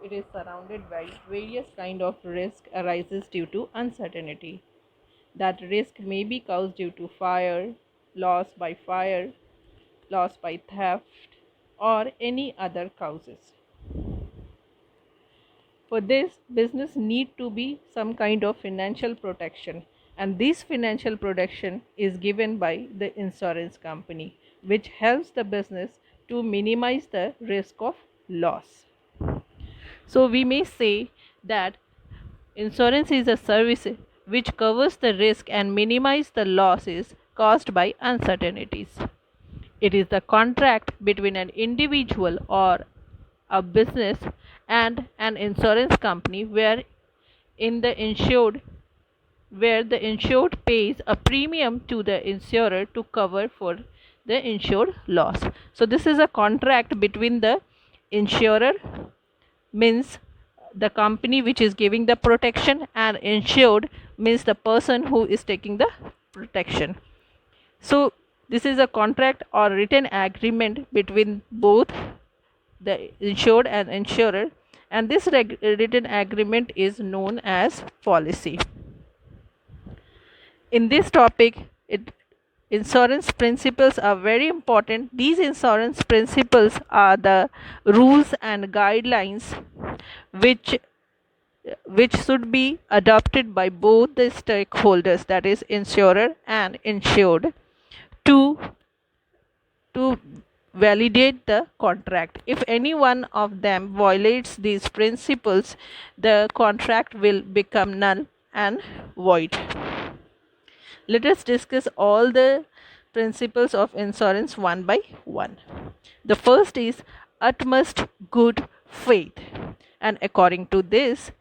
it is surrounded by various kind of risk arises due to uncertainty. That risk may be caused due to fire, loss by theft, or any other causes. For this, business need to be some kind of financial protection, and this financial protection is given by the insurance company, which helps the business to minimize the risk of loss. So we may say that insurance is a service which covers the risk and minimizes the losses caused by uncertainties. It is the contract between an individual or a business and an insurance company in the insured where the insured pays a premium to the insurer to cover for the insured loss. So this is a contract between the insurer, means the company which is giving the protection, and insured means the person who is taking the protection. So this is a contract or written agreement between both the insured and insurer, and this written agreement is known as policy. In this topic, insurance principles are very important. These insurance principles are the rules and guidelines which which should be adopted by both the stakeholders, that is insurer and insured, to to validate the contract. If any one of them violates these principles, the contract will become null and void. Let us discuss all the principles of insurance one by one. The first is utmost good faith, and according to this,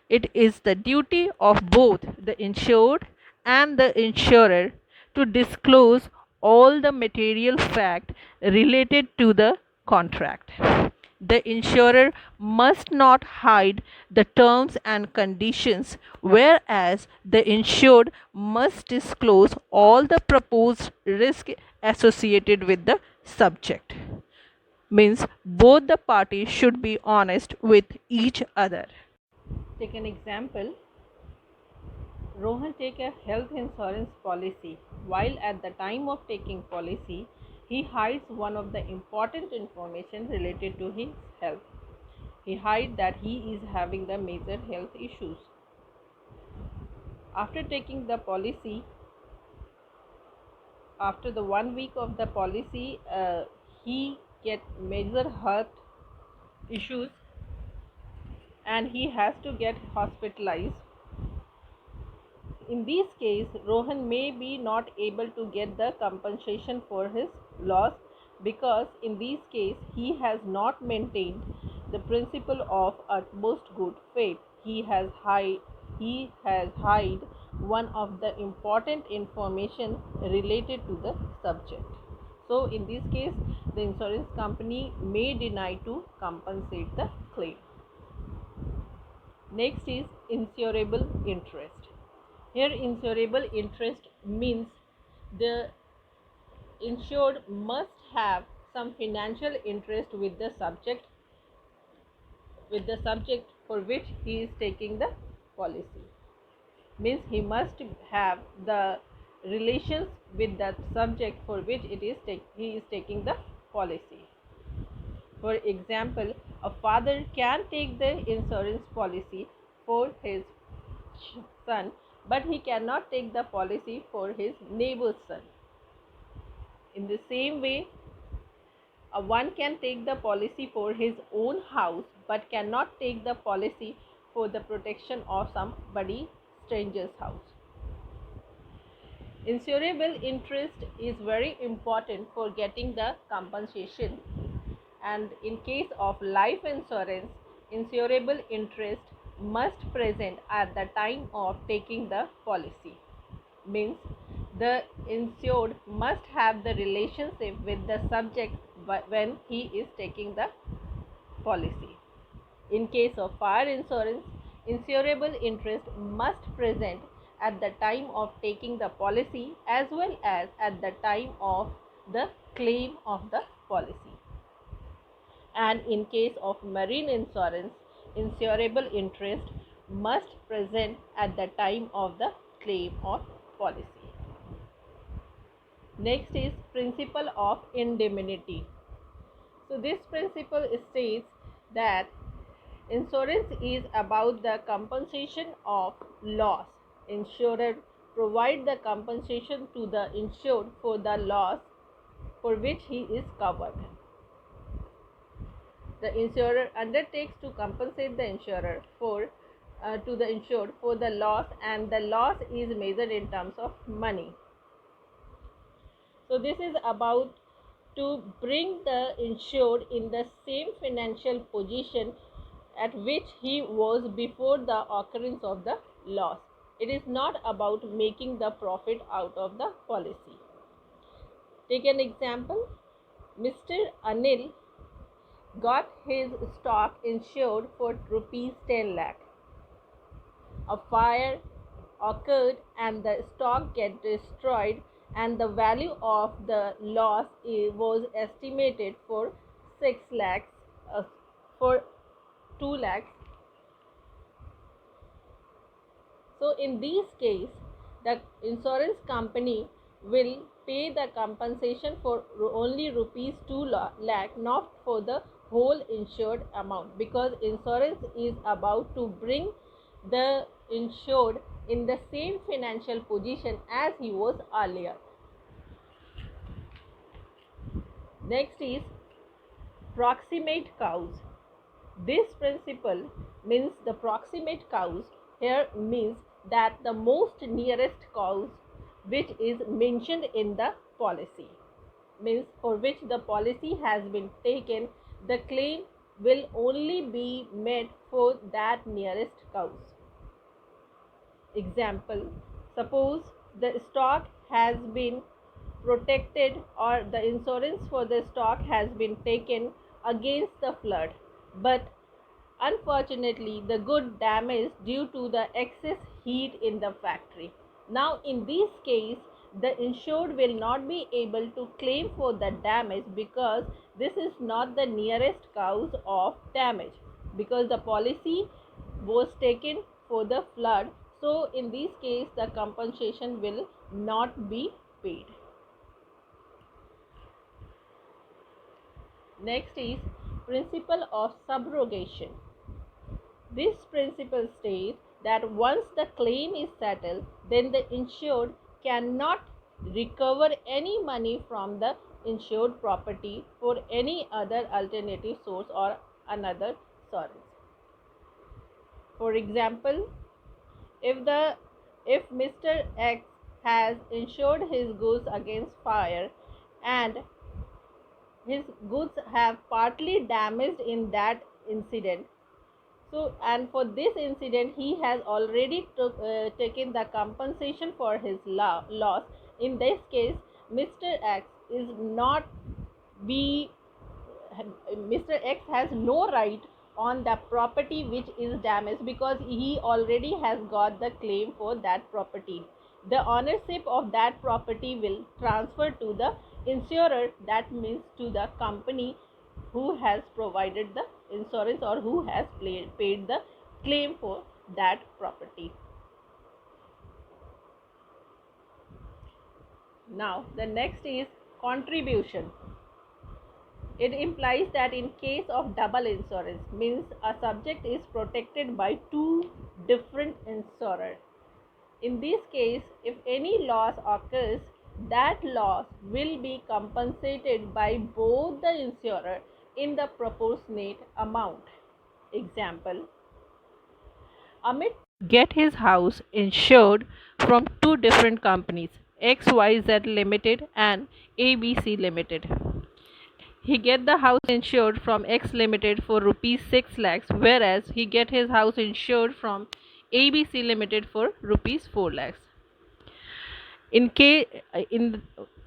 it is the duty of both the insured and the insurer to disclose all the material fact related to the contract. The insurer must not hide the terms and conditions, whereas the insured must disclose all the proposed risk associated with the subject. Means both the parties should be honest with each other. Take an example. Rohan take a health insurance policy. While at the time of taking policy, he hides one of the important information related to his health. He hides that he is having the major health issues. After taking the policy, after the 1 week of the policy, he get major health issues and he has to get hospitalized. In this case, Rohan may be not able to get the compensation for his loss, because in this case he has not maintained the principle of utmost good faith. He has hide one of the important information related to the subject. So in this case, the insurance company may deny to compensate the claim. Next is insurable interest. Here, insurable interest means the insured must have some financial interest with the subject for which he is taking the policy. Means he must have the relations with that subject for which he is taking the policy. For example, a father can take the insurance policy for his son, but he cannot take the policy for his neighbor's son. In the same way, one can take the policy for his own house, but cannot take the policy for the protection of somebody stranger's house. Insurable interest is very important for getting the compensation, and in case of life insurance, insurable interest must present at the time of taking the policy. Means the insured must have the relationship with the subject when he is taking the policy. In case of fire insurance, insurable interest must present at the time of taking the policy as well as at the time of the claim of the policy. And in case of marine insurance, insurable interest must present at the time of the claim or policy. Next is principle of indemnity. So this principle states that insurance is about the compensation of loss. Insurer provide the compensation to the insured for the loss for which he is covered. The insurer undertakes to compensate the insurer to the insured for the loss, and the loss is measured in terms of money. So this is about to bring the insured in the same financial position at which he was before the occurrence of the loss. It is not about making the profit out of the policy. Take an example. Mr. Anil got his stock insured for rupees 10 lakh. A fire occurred and the stock get destroyed, and the value of the loss was estimated for 6 lakhs, for 2 lakhs. So in this case, the insurance company will pay the compensation for only rupees 2 lakh, not for the whole insured amount, because insurance is about to bring the insured in the same financial position as he was earlier. Next is proximate cause. This principle means the proximate cause here means that the most nearest cause which is mentioned in the policy, means for which the policy has been taken, the claim will only be made for that nearest cause. Example, suppose the stock has been protected, or the insurance for the stock has been taken against the flood, but unfortunately the good damaged due to the excess heat in the factory. Now in this case, the insured will not be able to claim for the damage, because this is not the nearest cause of damage, because the policy was taken for the flood. So in this case, the compensation will not be paid. Next is principle of subrogation. This principle states that once the claim is settled, then the insured cannot recover any money from the insured property for any other alternative source or another source. For example, if Mr. X has insured his goods against fire, and his goods have partly damaged in that incident, so and for this incident he has already taken the compensation for his loss. In this case, Mr. X is not be Mr. X has no right on the property which is damaged, because he already has got the claim for that property. The ownership of that property will transfer to the insurer, that means to the company who has provided the insurance or who has paid the claim for that property. Now the next is contribution. It implies that in case of double insurance, means a subject is protected by two different insurers. In this case, if any loss occurs, that loss will be compensated by both the insurer in the proportionate amount. Example, Amit get his house insured from two different companies, XYZ Limited and ABC Limited. He get the house insured from X Limited for rupees 6 lakhs, whereas he get his house insured from ABC Limited for rupees 4 lakhs. In case in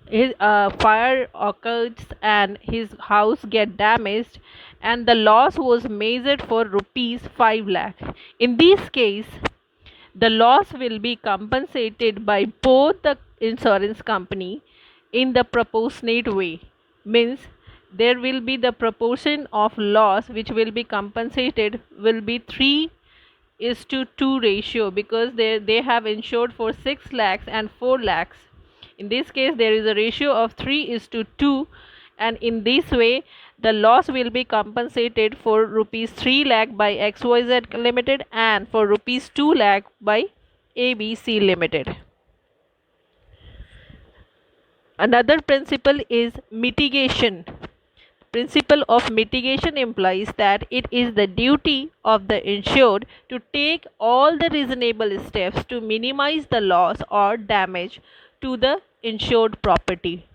his fire occurs and his house get damaged, and the loss was measured for rupees 5 lakh. In this case, the loss will be compensated by both the insurance company in the proportionate way, means there will be the proportion of loss which will be compensated will be 3:2 ratio, because they have insured for 6 lakhs and 4 lakhs. In this case there is a ratio of 3:2, and in this way the loss will be compensated for rupees 3 lakh by XYZ Limited and for rupees 2 lakh by ABC Limited. Another principle is mitigation. Principle of mitigation implies that it is the duty of the insured to take all the reasonable steps to minimize the loss or damage to the insured property.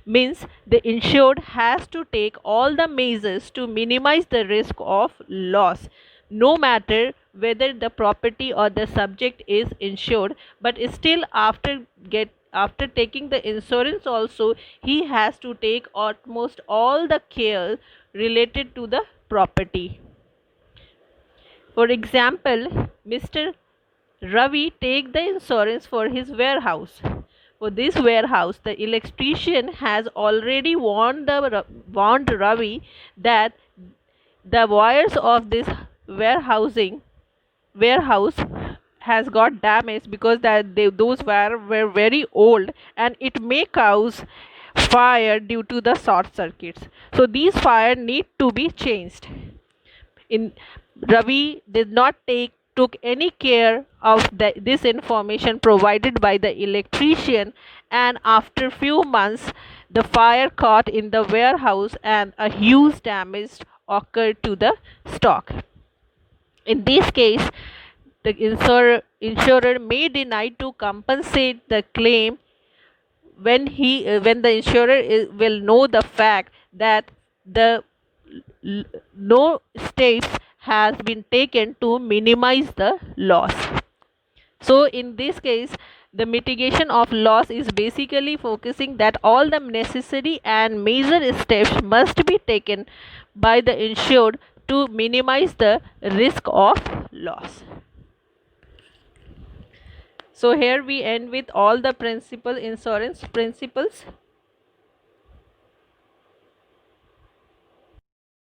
Means the insured has to take all the measures to minimize the risk of loss, no matter whether the property or the subject is insured, but still after taking the insurance also he has to take almost all the care related to the property. For example, Mr. Ravi take the insurance for his warehouse. For this warehouse, the electrician has already warned Ravi that the wires of this warehouse has got damaged, because those were very old and it may cause fire due to the short circuits. So these fire need to be changed. In Ravi did not took any care of this information provided by the electrician, and after few months the fire caught in the warehouse and a huge damage occurred to the stock. In this case, the insurer may deny to compensate the claim when the insurer will know the fact that the no steps has been taken to minimize the loss. So in this case, the mitigation of loss is basically focusing that all the necessary and major steps must be taken by the insured to minimize the risk of loss. So here we end with all the insurance principles.